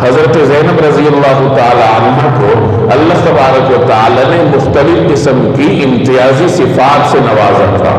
حضرت زینب رضی اللہ تعالی عنہ کو اللہ تبارک و تعالی نے مختلف قسم کی امتیازی صفات سے نوازا تھا۔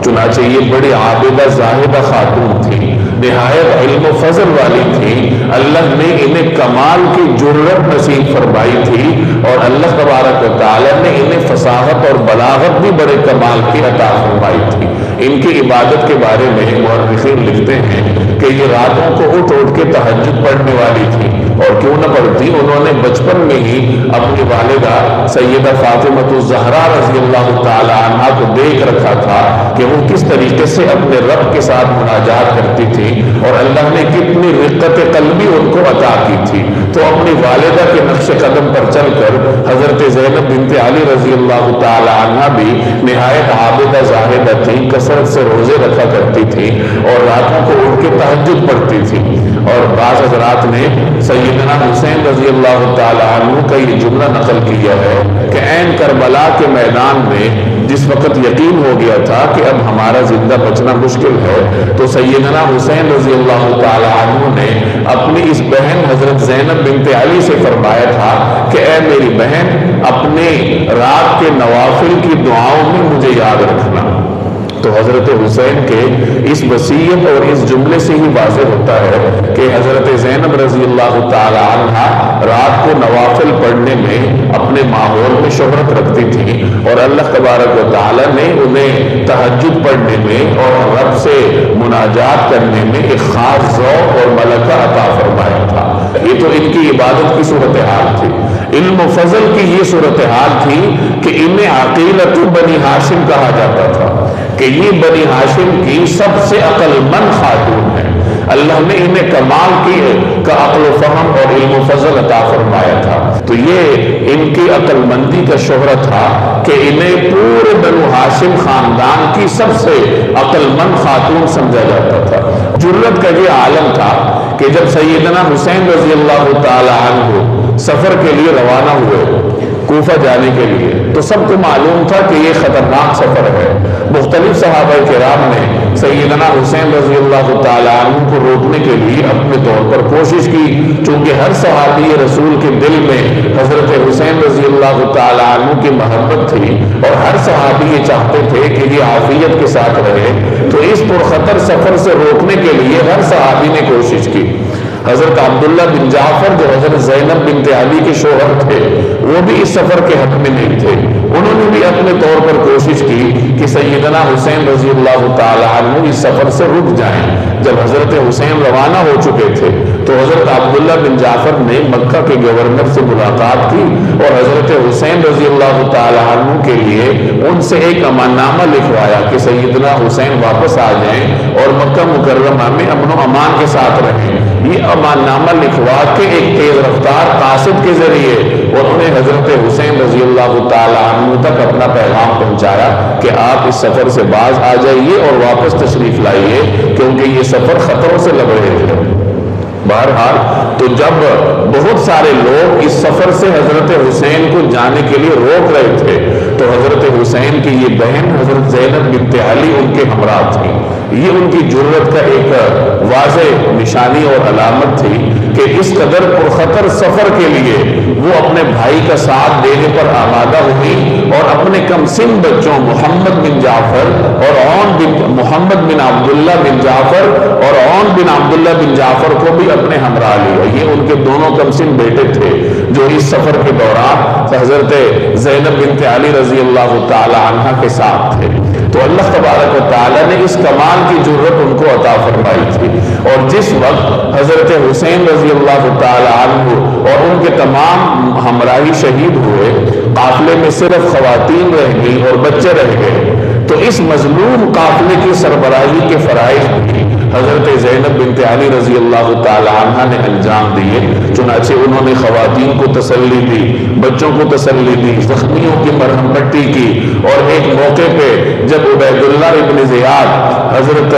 چنانچہ یہ بڑی عابدہ زاہدہ خاتون تھی، نہایت علم و فضل والی تھی۔ اللہ نے انہیں کمال کی جرت نصیب فرمائی تھی، اور اللہ تبارک و تعالی نے انہیں فصاحت اور بلاغت بھی بڑے کمال کی عطا فرمائی تھی۔ ان کی عبادت کے بارے میں مورخین لکھتے ہیں کہ یہ راتوں کو اٹھ اٹھ کے تہجد پڑھنے والی تھی، اور کیوں نہ پڑھتی، انہوں نے بچپن میں ہی اپنی والدہ سیدہ فاطمہ الزہرا رضی اللہ تعالی عنہا کو دیکھ رکھا تھا کہ وہ کس طریقے سے اپنے رب کے ساتھ مناجات کرتی تھی، اور اللہ نے کتنی رقت قلبی ان کو عطا کی تھی۔ تو اپنی والدہ کے نقش قدم پر چل کر حضرت زینب بنت علی رضی اللہ تعالی عنہا بھی نہایت عابدہ زاہدہ تھی، کثرت سے روزے رکھا کرتی تھی، اور راتوں کو اٹھ کے تہجد پڑھتی تھی۔ اور بعض حضرات نے سیدنا حسین رضی اللہ تعالی عنہ کا یہ جملہ نقل کیا ہے کہ عین کربلا کے میدان میں جس وقت یقین ہو گیا تھا کہ اب ہمارا زندہ بچنا مشکل ہے، تو سیدنا حسین رضی اللہ تعالی عنہ نے اپنی اس بہن حضرت زینب بنت علی سے فرمایا تھا کہ اے میری بہن، اپنے رات کے نوافل کی دعاؤں میں مجھے یاد رکھنا۔ تو حضرت حسین کے اس وصیت اور اس جملے سے ہی واضح ہوتا ہے کہ حضرت زینب رضی اللہ تعالی عنہا رات کو نوافل پڑھنے میں اپنے ماحول میں شہرت رکھتی تھی، اور اللہ تبارک و تعالی نے انہیں تہجد پڑھنے میں اور رب سے مناجات کرنے میں ایک خاص ذوق اور ملکہ عطا فرمایا تھا۔ یہ تو ان کی عبادت کی صورتحال تھی۔ علم و فضل کی یہ صورتحال تھی کہ انہیں عقیلۃ بنی ہاشم کہا جاتا تھا کہ یہ بنی ہاشم کی سب سے عقل مند خاتون ہے۔ اللہ نے انہیں کمال کی کا عقل و فہم اور علم و فضل عطا فرمایا تھا۔ تو یہ ان کی عقل مندی کا شہرہ تھا کہ انہیں پورے بنو ہاشم خاندان کی سب سے عقل مند خاتون سمجھا جاتا تھا۔ جرت کا یہ عالم تھا کہ جب سیدنا حسین رضی اللہ تعالی عنہ سفر کے لیے روانہ ہوئے کوفہ جانے کے لیے، تو سب کو معلوم تھا کہ یہ خطرناک سفر ہے۔ مختلف صحابہ کرام نے سیدنا حسین رضی اللہ تعالی عنہ کو روکنے کے لیے اپنے طور پر کوشش کی، چونکہ ہر صحابی رسول کے دل میں حضرت حسین رضی اللہ تعالی عنہ کی محبت تھی، اور ہر صحابی یہ چاہتے تھے کہ یہ عافیت کے ساتھ رہے۔ تو اس پرخطر سفر سے روکنے کے لیے ہر صحابی نے کوشش کی۔ حضرت عبداللہ بن جعفر جو حضرت زینب بنت علی کے شوہر تھے، وہ بھی اس سفر کے حق میں نہیں تھے۔ انہوں نے بھی اپنے طور پر کوشش کی کہ سیدنا حسین رضی اللہ تعالی عنہ اس سفر سے رک جائیں۔ جب حضرت حسین روانہ ہو چکے تھے تو حضرت عبداللہ بن جعفر نے مکہ کے گورنر سے ملاقات کی، اور حضرت حسین رضی اللہ تعالی عنہ کے لیے ان سے ایک امان نامہ لکھوایا کہ سیدنا حسین واپس آ جائیں اور مکہ مکرمہ میں امن و امان کے ساتھ رہیں۔ یہ امان نامہ لکھوا کے ایک تیز رفتار قاصد کے ذریعے انہوں نے حضرت حسین رضی اللہ تعالی عنہ تک اپنا پیغام پہنچایا کہ آپ اس سفر سے باز آ جائیے اور واپس تشریف لائیے، کیونکہ یہ سفر خطروں سے لبڑے تھے۔ بہرحال تو جب بہت سارے لوگ اس سفر سے حضرت حسین کو جانے کے لیے روک رہے تھے، تو حضرت حسین کی یہ بہن حضرت زینب بنت علی ان کے ہمراہ تھی۔ یہ ان کی جرت کا ایک واضح نشانی اور علامت تھی کہ اس قدر پرخطر سفر کے لیے وہ اپنے بھائی کا ساتھ دینے پر آمادہ ہوئی، اور اپنے کم سن بچوں محمد بن جعفر اور عون بن محمد بن عبداللہ بن جعفر اور عون بن عبداللہ بن جعفر کو بھی اپنے ہمراہ لیا۔ یہ ان کے دونوں کم سن بیٹے تھے جو اس سفر کے دوران حضرت زینب بنت علی رضی اللہ تعالی عنہ کے ساتھ تھے۔ تو اللہ تبارک و تعالیٰ نے اس کمال کی جرت ان کو عطا فرمائی تھی، اور جس وقت حضرت حسین رضی اللہ تعالی عنہ اور ان کے تمام ہمراہی شہید ہوئے، قافلے میں صرف خواتین رہ گئی اور بچے رہ گئے، تو اس مظلوم قافلے کی سربراہی کے فرائض بھی حضرت زینب بنت علی رضی اللہ تعالی عنہ نے انجام دیے۔ چنانچہ انہوں نے خواتین کو تسلی دی، بچوں کو تسلی دی، زخمیوں کی مرہم پٹی کی، اور ایک موقع پہ جب عبید اللہ ابن زیاد حضرت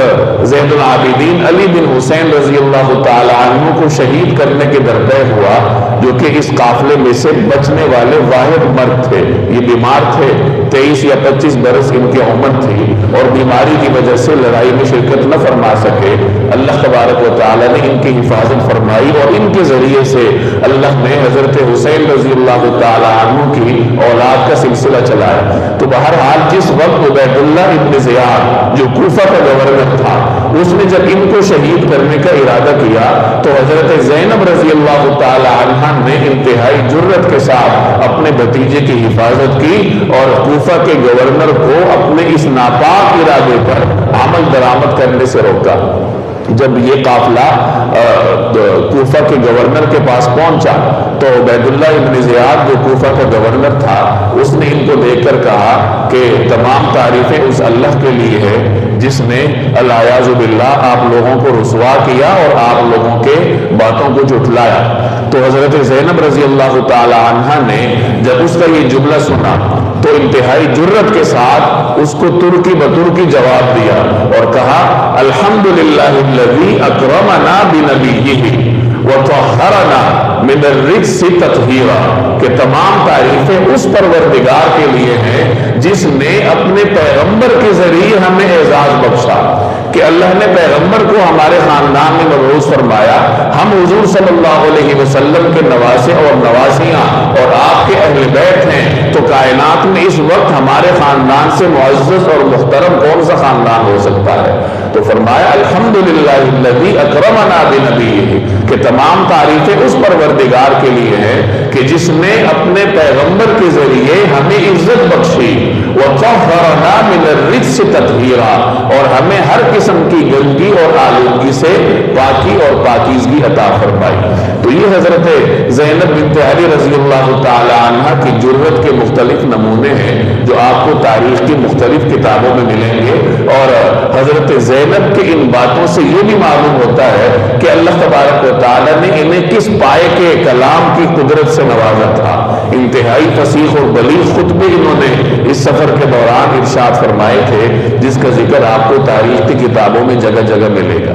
زید العابدین علی بن حسین رضی اللہ تعالی عنہ کو شہید کرنے کے درپے ہوا، جو کہ اس قافلے میں سے بچنے والے واحد مرد تھے، یہ بیمار تھے، 23 یا 25 برس ان کی عمر تھی اور بیماری کی وجہ سے لڑائی میں شرکت نہ فرما سکے، اللہ تبارک و تعالیٰ نے ان کی حفاظت فرمائی اور ان کے ذریعے سے اللہ نے حضرت حسین رضی اللہ تعالیٰ عنہ کی اولاد کا سلسلہ چلایا۔ تو بہرحال جس وقت عبید اللہ ابن زیاد جو کوفہ کا گورنر تھا، اس نے جب ان کو شہید کرنے کا ارادہ کیا تو حضرت زینب رضی اللہ تعالی عنہ نے انتہائی جرت کے ساتھ اپنے بھتیجے کی حفاظت کی اور کوفہ کے گورنر کو اپنے اس ناپاک ارادے پر عمل درآمد کرنے سے روکا۔ جب یہ قافلہ کوفہ کے گورنر کے پاس پہنچا تو عبید اللہ ابن زیاد جو کوفہ کا گورنر تھا، اس نے ان کو دیکھ کر کہا کہ تمام تعریفیں اس اللہ کے لیے ہے جس نے الیاذ باللہ آپ لوگوں کو رسوا کیا اور آپ لوگوں کے باتوں کو جھٹلایا۔ تو حضرت زینب رضی اللہ تعالی عنہ نے جب اس کا یہ جملہ سنا تو انتہائی جرت کے ساتھ اس کو ترکی بترکی جواب دیا اور کہا الحمدللہ الذی اکرمنا بنبیہ وطہرنا من الرجس تطہیرا، کہ تمام تعریفیں اس پروردگار کے لیے ہیں جس نے اپنے پیغمبر کے ذریعے ہمیں اعزاز بخشا، کہ اللہ نے پیغمبر کو ہمارے خاندان میں مبعوث فرمایا، ہم حضور صلی اللہ علیہ وسلم کے نواسے اور نواسیاں اور آپ کے اہل بیت ہیں، تو کائنات میں اس وقت ہمارے خاندان سے معزز اور محترم کون سا خاندان ہو سکتا ہے؟ تو فرمایا الحمدللہ الذی اکرمنا بنبیہ، کہ تمام تعریفیں اس پروردگار کے لیے ہیں کہ جس نے اپنے پیغمبر کے ذریعے ہمیں عزت بخشی، وطہرنا من الرجس تطہیرا، اور ہمیں ہر قسم کی گندگی اور آلودگی سے پاکی اور پاکیزگی عطا فرمائی۔ تو یہ حضرت زینب بنت علی رضی اللہ تعالی عنہ کی جرت کے مختلف نمونے ہیں جو آپ کو تاریخ کی مختلف کتابوں میں ملیں گے، اور حضرت زینب کے ان باتوں سے یہ بھی معلوم ہوتا ہے کہ اللہ تبارک و تعالیٰ نے انہیں کس پائے کے کلام کی قدرت سے نوازا تھا۔ انتہائی فصیح اور بلیغ خطبے انہوں نے اس سفر کے دوران ارشاد فرمائے تھے، جس کا ذکر آپ کو تاریخ کی کتابوں میں جگہ جگہ ملے گا۔